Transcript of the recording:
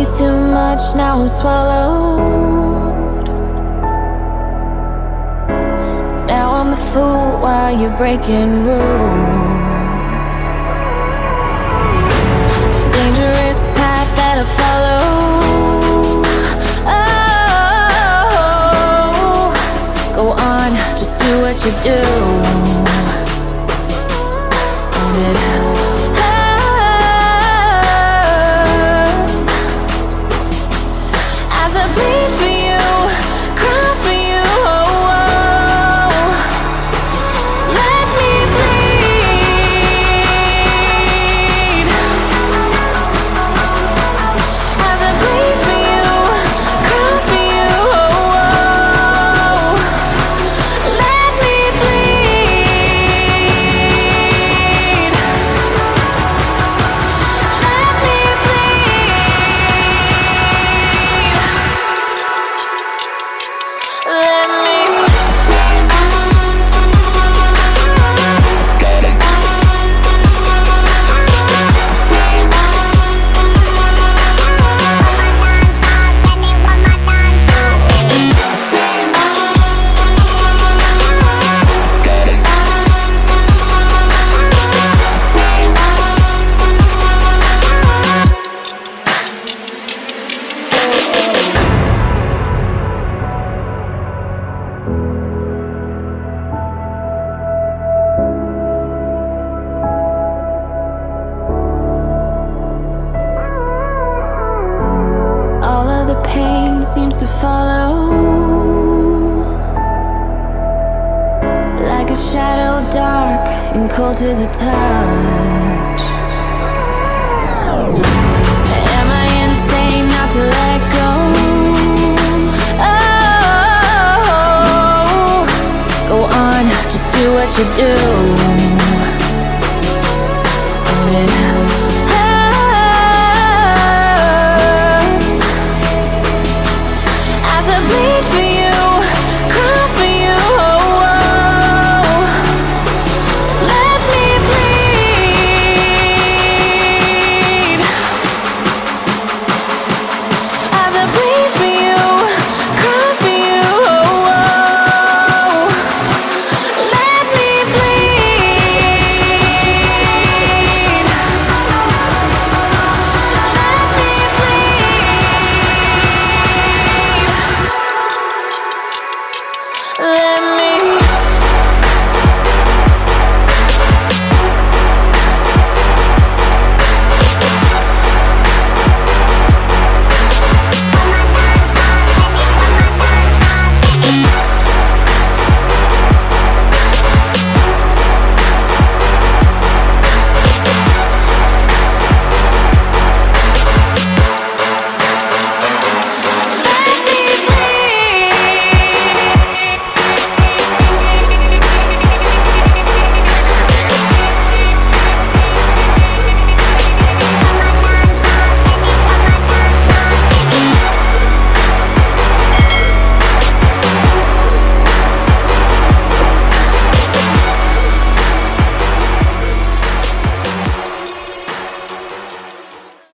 too much, now I'm swallowed. Now I'm the fool while you're breaking rules. Dangerous path that I follow. Oh, go on, just do what you do. And it bleed for you, cry for you, oh, oh. Let me bleed. As I bleed for you, cry for you, oh, oh. Let me bleed. Let me seems to follow like a shadow, dark and cold to the touch. Am I insane not to let go? Oh, go on, just do what you do. And it